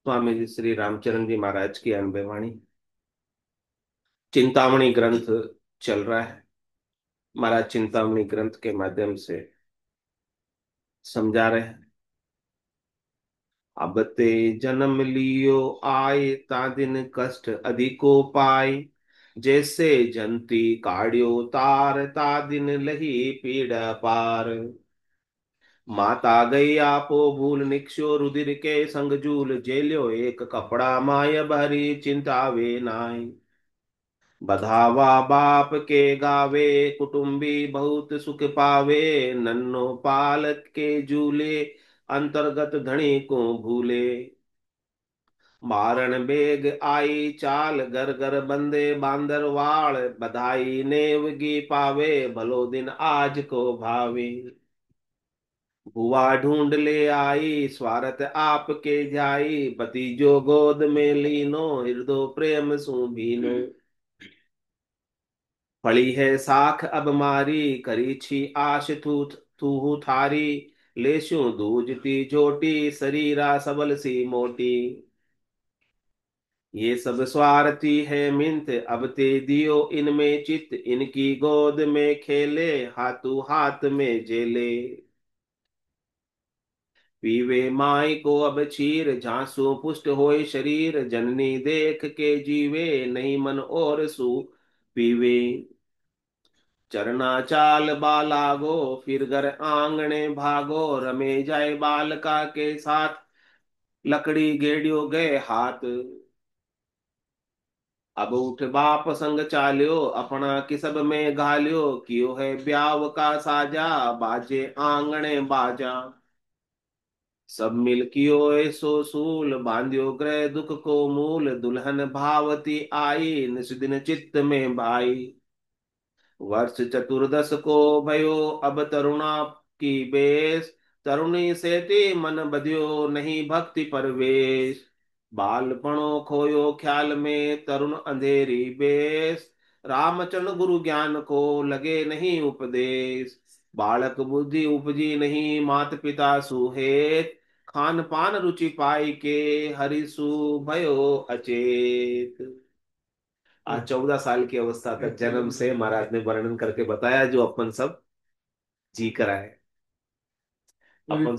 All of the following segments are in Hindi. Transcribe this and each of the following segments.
स्वामी जी श्री रामचरण जी महाराज की अनबे वाणी चिंतामणि ग्रंथ चल रहा है। महाराज चिंतामणि ग्रंथ के माध्यम से समझा रहे हैं। अब ते जन्म लियो आए ता दिन कष्ट अधिको पाए। जैसे जंती काढ़्यो तार ता दिन लही पीड़ पार। माता गई आपो भूल निक्षो रुधिर के संग जूल जेल्यो एक कपड़ा माय भरी चिंता वे नाई। बधावा बाप के गावे कुटुंबी बहुत सुख पावे। नन्नो पालक के झूले अंतर्गत धनी को भूले। मारण बेग आई चाल घर घर बंदे बांदर वाड़। बधाई नेवगी पावे भलो दिन आज को भावे। बुआ ढूंढ ले आई स्वार्थ आपके जाई। भतीजो गोद में लीनो हृदय प्रेम सु भीनो। फली है साख अब मारी करी छी आश तू तू थारी। लेशु दूजती जोटी शरीरा सबल सी मोटी। ये सब स्वार्थी है मिंत अब ते दियो इनमें चित। इनकी गोद में खेले हाथू हाथ में जेले। पीवे माई को अब क्षीर झांसू पुष्ट होए शरीर। जननी देख के जीवे नहीं मन और सु पीवे। चरना चाल बालागो फिर घर आंगने भागो। रमे जाए बालका के साथ लकड़ी गेड़ियो गए हाथ। अब उठ बाप संग चाल्यो अपना किसब में घाल्यो। कियो है ब्याव का साजा बाजे आंगने बाजा। सब मिल कियो ऐसो सूल बांध्यो ग्रह दुख को मूल। दुल्हन भावती आई निस दिन चित्त में भाई। वर्ष चतुर्दश को भयो अब तरुणा की बेस। तरुणी सेती मन बधियो नहीं भक्ति परवेश। बालपणो खोयो ख्याल में तरुण अंधेरी बेस। रामचंद्र गुरु ज्ञान को लगे नहीं उपदेश। बालक बुद्धि उपजी नहीं मात पिता सुहेत। खान पान रुचि पाई के हरिसु भयो अचेत। आज 14 साल की अवस्था तक जन्म से महाराज ने वर्णन करके बताया जो अपन सब जी कर आए। अपन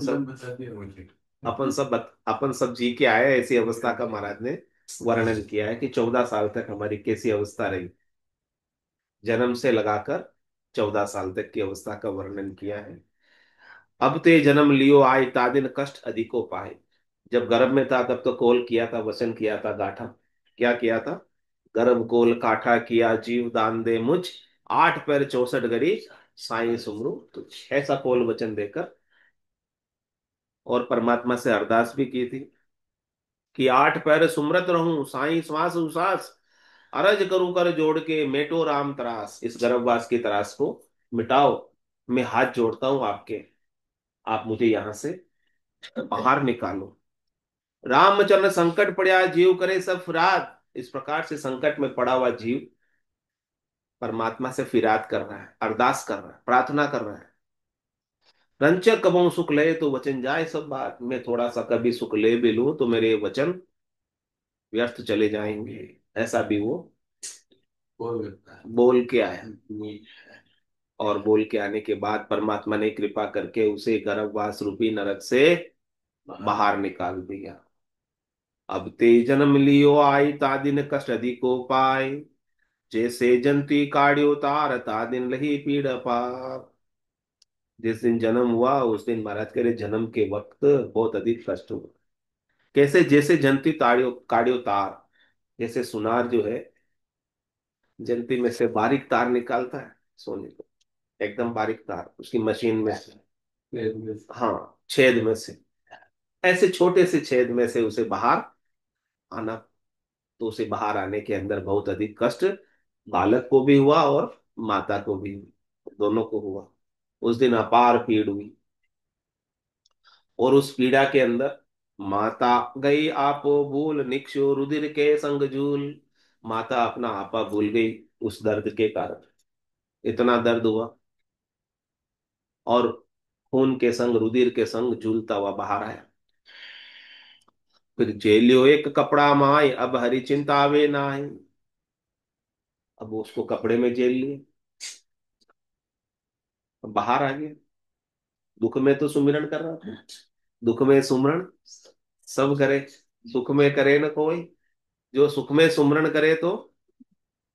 सब अपन सब जी के आए ऐसी अवस्था का महाराज ने वर्णन किया है कि 14 साल तक हमारी कैसी अवस्था रही। जन्म से लगाकर 14 साल तक की अवस्था का वर्णन किया है। अब ते जन्म लियो आय तादिन कष्ट अधिको पाए। जब गर्भ में था तब तो कोल किया था वचन किया था गाठा। क्या किया था? गर्भ कोल काठा किया जीव दान दे मुझ। 8 पैर 64 गरी साई सुमरू तुझ। ऐसा कोल वचन देकर और परमात्मा से अरदास भी की थी कि 8 पैर सुमरत रहूं साई श्वास उसास। अरज करूं कर जोड़ के मेटो राम तरास। इस गर्भवास की तरास को मिटाओ। मैं हाथ जोड़ता हूं आपके। आप मुझे यहां से बाहर निकालो। रामचंद्र संकट पड़ा जीव करे सब फिराद। इस प्रकार से संकट में पड़ा हुआ जीव परमात्मा से फिराद कर रहा है अरदास कर रहा है प्रार्थना कर रहा है। रंचक कबहू सुख ले तो वचन जाए सब बात। मैं थोड़ा सा कभी सुख ले भी लूं तो मेरे वचन व्यर्थ चले जाएंगे। ऐसा भी वो बोल के आया। और बोल के आने के बाद परमात्मा ने कृपा करके उसे गर्भवास रूपी नरक से बाहर निकाल दिया। अब ते जन्म लियो आई ता दिन कष्ट अधिको पाए। जैसे जंती काढ़्यो तार ता दिन लही पीड़ पार। जिस दिन जन्म हुआ उस दिन महाराज के लिए जन्म के वक्त बहुत अधिक कष्ट हुआ। कैसे? जैसे जंती ताड़ियो काढ़्यो तार। जैसे सुनार जो है जंती में से बारीक तार निकालता है सोने को। एकदम बारीक तार उसकी मशीन में से। हाँ, छेद में से। ऐसे छोटे से छेद में से उसे बाहर आना। तो उसे बाहर आने के अंदर बहुत अधिक कष्ट बालक को भी हुआ और माता को भी दोनों को हुआ। उस दिन अपार पीड़ हुई। और उस पीड़ा के अंदर माता गई आपो भूल निक्षु रुधिर के संग झूल। माता अपना आपा भूल गई उस दर्द के कारण। इतना दर्द हुआ और खून के संग रुधिर के संग झूलता हुआ बाहर आया। फिर जेलियो एक कपड़ा माय, अब हरी चिंता आवे नाई। अब वो उसको कपड़े में जेल लिए, अब बाहर आ गया। दुख में तो सुमिरन कर रहा था, दुख में सुमरन सब करे, सुख में करे न कोई। जो सुख में सुमरन करे तो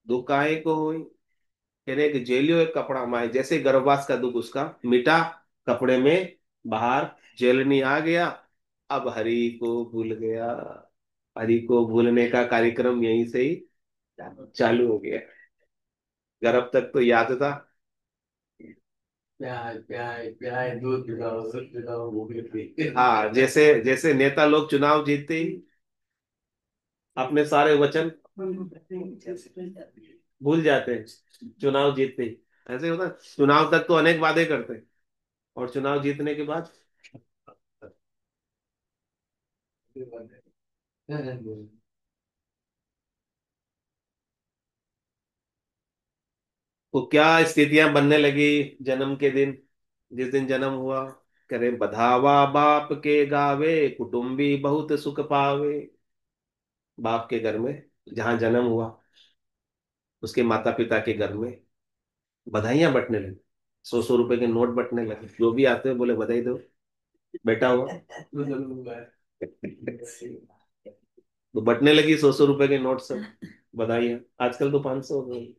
दुख काहे को होई। कहने कि जेलियो एक कपड़ा माए, जैसे गर्भवास का दुख उसका मिटा, कपड़े में बाहर जेलनी आ गया। अब हरि को भूल गया। हरि को भूलने का कार्यक्रम यहीं से ही चालू हो गया। गर्भ तक तो याद था। प्यार प्यार प्यार, दूध पिलाओ वो भी पी। हाँ, जैसे जैसे नेता लोग चुनाव जीतते ही अपने सारे वचन भूल जाते हैं, चुनाव जीतते ही ऐसे होता है। चुनाव तक तो अनेक वादे करते हैं, और चुनाव जीतने के बाद तो क्या स्थितियां बनने लगी जन्म के दिन, जिस दिन जन्म हुआ। करे बधावा बाप के गावे, कुटुंबी बहुत सुख पावे। बाप के घर में, जहां जन्म हुआ, उसके माता पिता के घर में बधाइयां बंटने लगी। 100-100 रुपए के नोट बंटने लगे, जो भी आते हैं बोले बधाई दो, बेटा हुआ। तो बंटने लगी 100-100 रुपए के नोट सब, बधाइयां। आजकल तो 500 हो गई।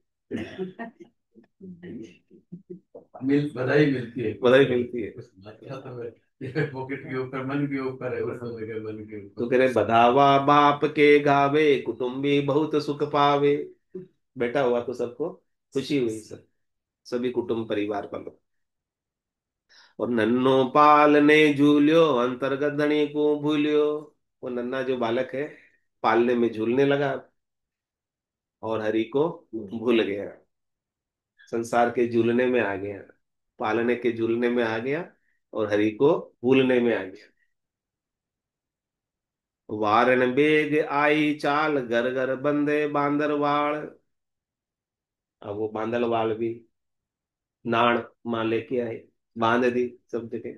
बधाई मिलती है, बधाई मिलती है। मतलब तो ये पॉकेट के ऊपर, मन के ऊपर है, उस समय के मन के तो ऊपर। कह रहे बधावा बाप के गावे, कुटुंबी बहुत सुख पावे। बेटा हुआ तो सबको खुशी हुई, सब सभी कुटुंब परिवार वालों। और नन्नो पालने झूलियो, अंतर्गत धनी को भूलियो। वो नन्ना जो बालक है, पालने में झूलने लगा, और हरि को भूल गया। संसार के झूलने में आ गया, पालने के झूलने में आ गया, और हरि को भूलने में आ गया। वारन बेग आई चाल, घर घर बंदे बांदरवाड़। अब वो बांदरवाड़ भी नाड़ मां लेके आए, बांध दी सब जगह।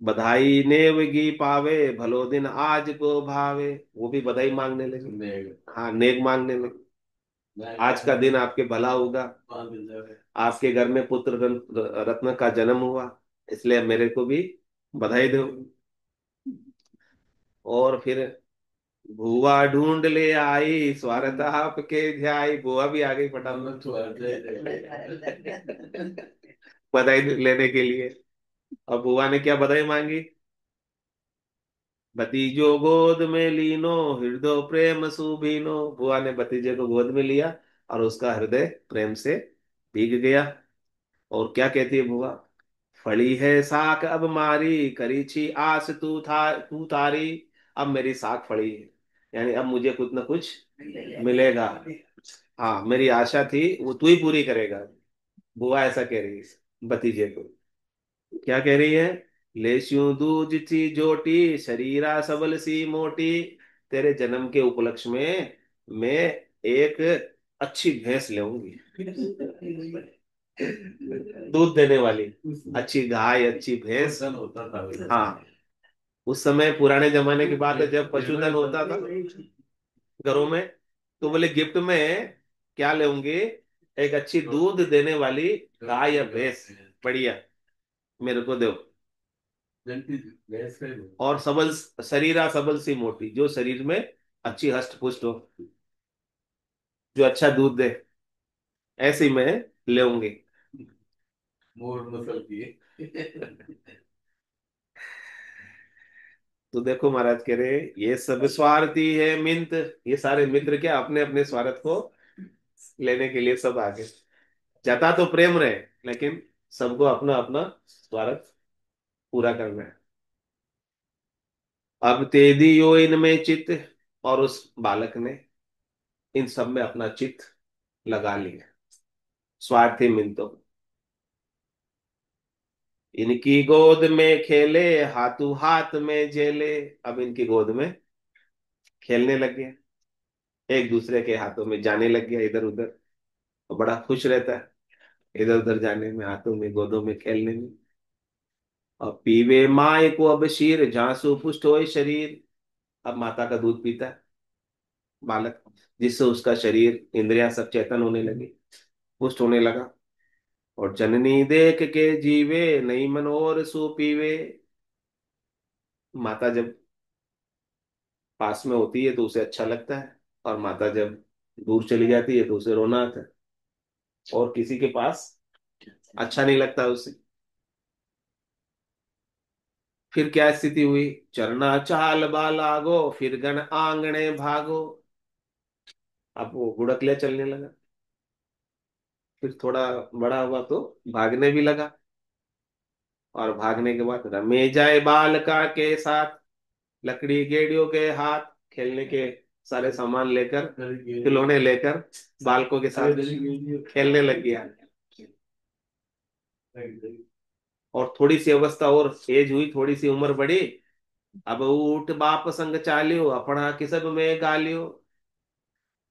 बधाई नेवगी पावे, भलो दिन आज को भावे। वो भी बधाई मांगने लगे। हाँ, नेक मांगने लगे। आज का दिन आपके भला होगा, आपके घर में पुत्र रत्न का जन्म हुआ, इसलिए मेरे को भी बधाई दो। और फिर बुआ ढूंढ ले आई, स्वागत आपके ध्याई। बुआ भी आ गई फटाफट बधाई लेने के लिए। और बुआ ने क्या बधाई मांगी। भतीजो गोद में लीनो, हृदय प्रेम सुभीनो। बुआ ने भतीजे को गोद में लिया, और उसका हृदय प्रेम से भीग गया। और क्या कहती है बुआ। फली है साख अब मारी, करी छी आस तू तारी। अब मेरी साख फड़ी है, यानी अब मुझे कुछ ना कुछ मिलेगा। हाँ, मेरी आशा थी वो तू ही पूरी करेगा। बुआ ऐसा कह रही है भतीजे को। क्या कह रही है। लेस्यू दूज ची जोटी, शरीरा सबल सी मोटी। तेरे जन्म के उपलक्ष्य में मैं एक अच्छी भैंस लेऊंगी, दूध देने वाली अच्छी गाय, अच्छी भैंस। होता था हाँ, उस समय पुराने जमाने की बात है, जब पशुधन होता था घरों में, तो बोले गिफ्ट में क्या लेंगे। एक अच्छी दूध देने वाली गाय या भैंस, बढ़िया, मेरे को दो। गैस का ही। और सबल, शरीरा सबल सी मोटी, जो शरीर में अच्छी हष्ट पुष्ट हो, जो अच्छा दूध दे, ऐसी मैं लेंगे। मोर नस्ल की। तो देखो महाराज कह रहे ये सब स्वार्थी है मिंत। ये सारे मित्र क्या अपने अपने स्वार्थ को लेने के लिए सब आगे। जता तो प्रेम रहे, लेकिन सबको अपना अपना स्वार्थ पूरा करना है। अब तेदी यो इनमें चित्त, और उस बालक ने इन सब में अपना चित्त लगा लिया, स्वार्थी मिंतो। इनकी गोद में खेले, हाथों हाथ में झेले। अब इनकी गोद में खेलने लग गया, एक दूसरे के हाथों में जाने लग गया इधर उधर। तो बड़ा खुश रहता है इधर उधर जाने में, हाथों में, गोदों में खेलने में। और पीवे माय को अब शीर, झांसू पुष्ट होए शरीर। अब माता का दूध पीता है बालक, जिससे उसका शरीर इंद्रियां सब चेतन होने लगी, पुष्ट होने लगा। और जननी देख के जीवे, नहीं मन और सो पीवे। माता जब पास में होती है तो उसे अच्छा लगता है, और माता जब दूर चली जाती है तो उसे रोना आता है, और किसी के पास अच्छा नहीं लगता उसे। फिर क्या स्थिति हुई? चरना चाल बालागो, फिर गण आंगणे भागो। अब वो गुड़कले चलने लगा। फिर थोड़ा बड़ा हुआ तो भागने भी लगा, और भागने के बाद रमे जाए बालका के साथ, लकड़ी गेड़ियों के हाथ, खेलने के सारे सामान लेकर, खिलौने लेकर बालकों के साथ खेलने लग गया। और थोड़ी सी अवस्था और एज हुई, थोड़ी सी उम्र बढ़ी। अब ऊट बाप संग चालियो, अपना किसब में गालियो।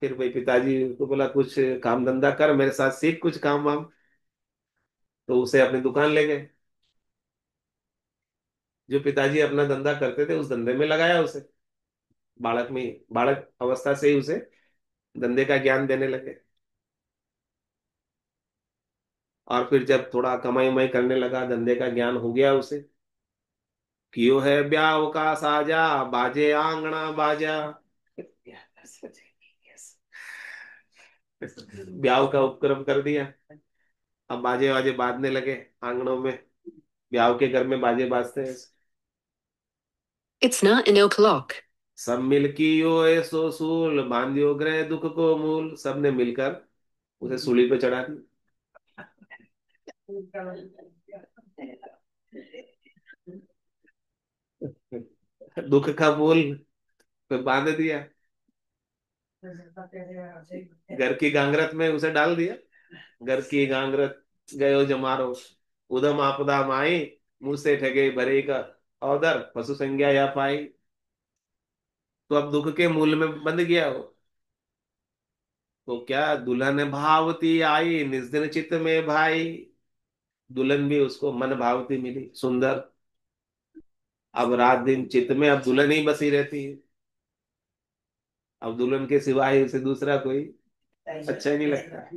फिर भाई पिताजी को बोला कुछ काम धंधा कर, मेरे साथ सीख कुछ काम वाम। तो उसे अपनी दुकान ले गए। जो पिताजी अपना धंधा करते थे उस धंधे में लगाया उसे, बालक में, बालक अवस्था से ही उसे धंधे का ज्ञान देने लगे। और फिर जब थोड़ा कमाई उमाई करने लगा, धंधे का ज्ञान हो गया उसे, कियो है ब्याह का साजा, बाजे आंगना बाजा। ब्याह का उपक्रम कर दिया। अब बाजे वाजे बाजने लगे आंगनों में, ब्याह के घर में बाजे बाजते हैं। It's not an o'clock. सब मिल कियो ऐसो सूल, बांधियो ग्रह दुख को मूल। सबने मिलकर उसे सूली पे चढ़ा दिया, दुख का मूल पे बांध दिया, घर की गांगरत में उसे डाल दिया। घर की गांगरत गयो जमारो, उदम आपदा माई, मुंह से ठगे भरे का औदर, पशु संज्ञा या पाई। तो अब दुख के मूल में बंध गया हो। तो क्या दुल्हन भावती आई, निज दिन चित्त में भाई। दुल्हन भी उसको मन भावती मिली, सुंदर। अब रात दिन चित्त में अब दुल्हन ही बसी रहती है। अब दुल्हन के सिवाय उसे दूसरा कोई अच्छा ही नहीं लगता।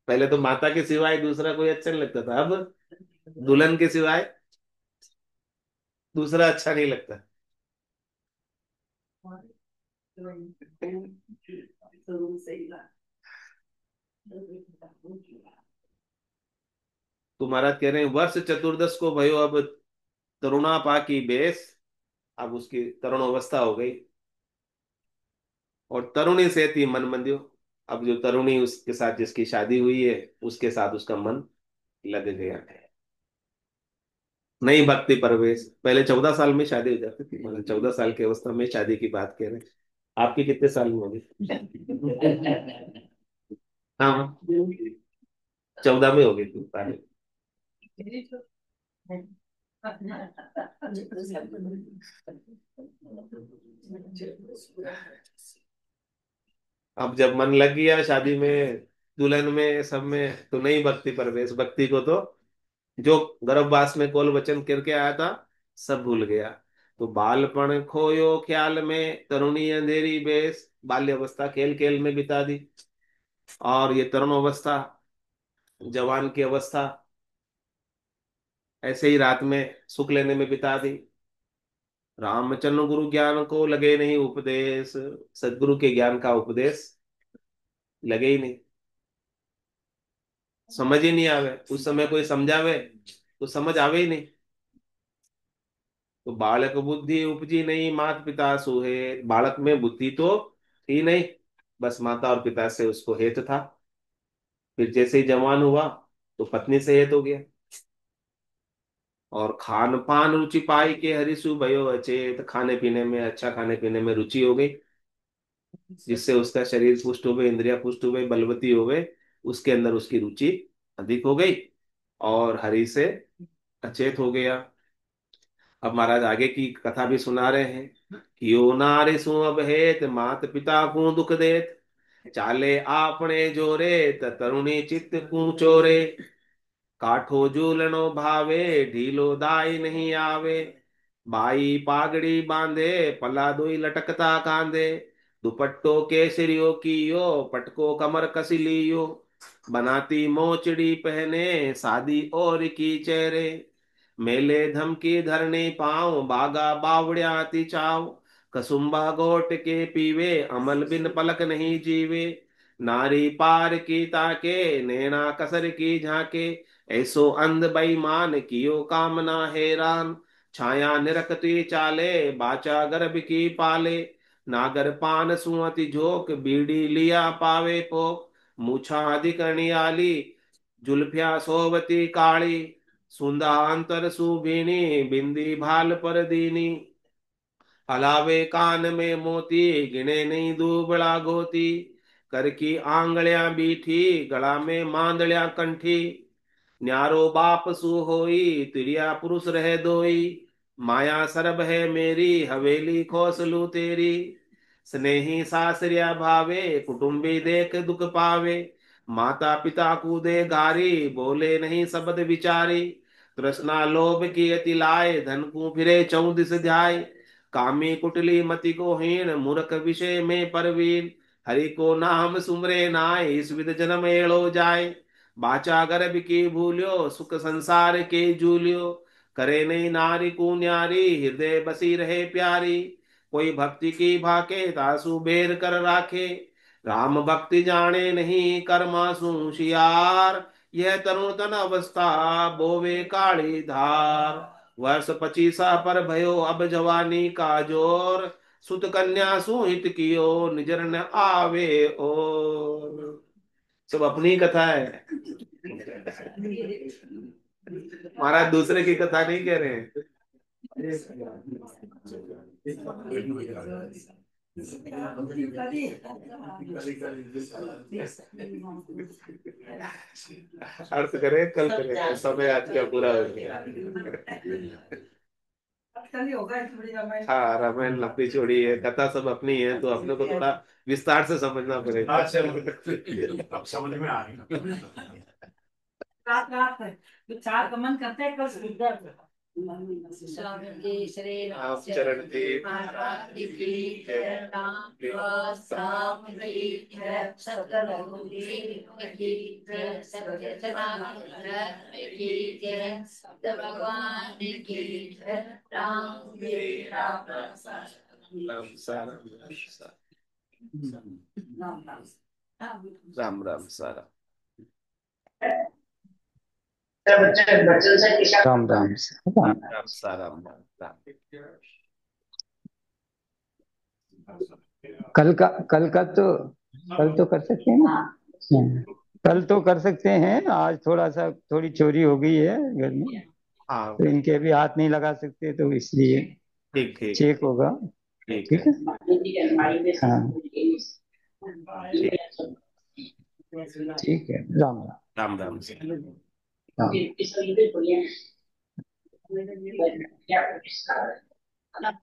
पहले तो माता के सिवाय दूसरा कोई अच्छा नहीं लगता था, अब दुल्हन के सिवाय दूसरा अच्छा नहीं लगता। तो महाराज कह रहे हैं, वर्ष चतुर्दश को भयो अब तरुणा पा की बेस। अब उसकी तरुण अवस्था हो गई, और तरुणी से थी मन मंदियो। अब जो तरुणी उसके साथ जिसकी शादी हुई है, उसके साथ उसका मन लग गया है। नई भक्ति प्रवेश। पहले 14 साल में शादी हो जाती थी, मतलब 14 साल की अवस्था में शादी की बात कह रहे हैं। आपकी कितने साल में होगी? हाँ, 14 में होगी थी शादी। अब जब मन लग गया शादी में, दुल्हन में, सब में, तो नहीं भक्ति प्रवेश। भक्ति को तो जो गर्भवास में कोल वचन करके आया था, सब भूल गया। तो बालपन खोयो ख्याल में, तरुणी अंधेरी बेस। बाल्य अवस्था खेल खेल में बिता दी, और ये तरुण अवस्था, जवान की अवस्था, ऐसे ही रात में सुख लेने में बिता दी। रामचंद्र गुरु ज्ञान को लगे नहीं उपदेश। सदगुरु के ज्ञान का उपदेश लगे ही नहीं, समझ ही नहीं आवे। उस समय कोई समझावे तो समझ आवे ही नहीं। तो बालक बुद्धि उपजी नहीं, माता पिता सोहे। बालक में बुद्धि तो थी नहीं, बस माता और पिता से उसको हेत था। फिर जैसे ही जवान हुआ तो पत्नी से हेत हो गया। और खान पान रुचि पाई के हरिसु भयो अचेत। खाने पीने में, अच्छा खाने पीने में रुचि हो गई, जिससे उसका शरीर पुष्ट हो गए, इंद्रिया पुष्ट हो गई, बलवती हो गए। उसके अंदर उसकी रुचि अधिक हो गई, और हरि से अचेत हो गया। अब महाराज आगे की कथा भी सुना रहे हैं कि यो नारे सु अब हेत, मात पिता को दुख देत। चाले आपने जोरे, तरुणी चित्त को चोरे। काठो झूलनो भावे, ढीलो दाई नहीं आवे। बाई पागड़ी बांधे, पला दोई लटकता कांधे। दुपट्टो केसरियो कियो, पटको कमर कस लियो। बनाती मोचड़ी पहने, शादी और की चेहरे। मेले धमकी धरनी पाँव, बागा बावड़िया चाव। कसुम्बा गोट के पीवे, अमल बिन पलक नहीं जीवे। नारी पार की ताके, नैना कसर की झाके। ऐसो अंध बेईमान, कियो कामना हैरान। छाया निरखती चाले, बाचा गर्भ की पाले। नागर पान सुअति झोंक, बीड़ी लिया पावे पोक। मूछा अधिक आली, जुल्फिया सोवती काली। सुंदा अंतर सुभीनी, बिंदी भाल पर दीनी। हलावे कान में मोती, गिने नहीं दूबड़ा गोती। कर की आंगलियां बीठी, गला में मांदलियां कंठी। न्यारो बाप सु होई, तिरिया पुरुष रह दोई। माया सरब है मेरी, हवेली खोसलू तेरी। स्नेही सासरिया भावे, कुटुंबी देख दुख पावे। माता पिता कूदे गारी, बोले नहीं शब्द विचारी। तृष्णा लोभ की अति लाए, धन को फिरे चौदिस ध्याय। कामी कुटली मति को हीन, मूर्ख विषय में परवीन। हरि को नाम सुमरे नाय, इस विध जन्म एड़ो जाय। बाचा गर्भ की भूल्यो, सुख संसार के जूलियो। करे नहीं नारी को न्यारी, हृदय बसी रहे प्यारी। कोई भक्ति की भाके, तासु बेर कर राखे। राम भक्ति जाने नहीं, कर्मासु होशियार। यह तरुण तन अवस्था, बोवे काली धार। वर्ष 25 पर भयो, अब जवानी का जोर। सुत कन्या सुहित कियो, निजर न आवे और। सब अपनी कथा है। महाराज दूसरे की कथा नहीं कह रहे हैं। अर्थ करें, कल करें, समय आज का पूरा हो गया। हाँ, रामायण लंबी चौड़ी है, कथा सब अपनी है, तो अपने को थोड़ा विस्तार से समझना पड़ेगा। अब समझ में आ गया। रात रात है तो चार कमन करते हैं कल सुंदर स्वामी जी श्री राम चरण देव की जय राम साम की जय सकल की जय सर्व जना की जय सत्य भगवान की जय राम जी राम राम सारा राम राम राम सारा। राम राम राम सारा राम। कल तो कर सकते हैं ना। कल तो कर सकते हैं, आज थोड़ा सा थोड़ी चोरी हो गई है घर में, हाँ तो इनके भी हाथ नहीं लगा सकते, तो इसलिए ठीक ठीक चेक होगा। ठीक ठीक है। है, हाँ ठीक। ठीक है। राम राम राम। राम। हाँ।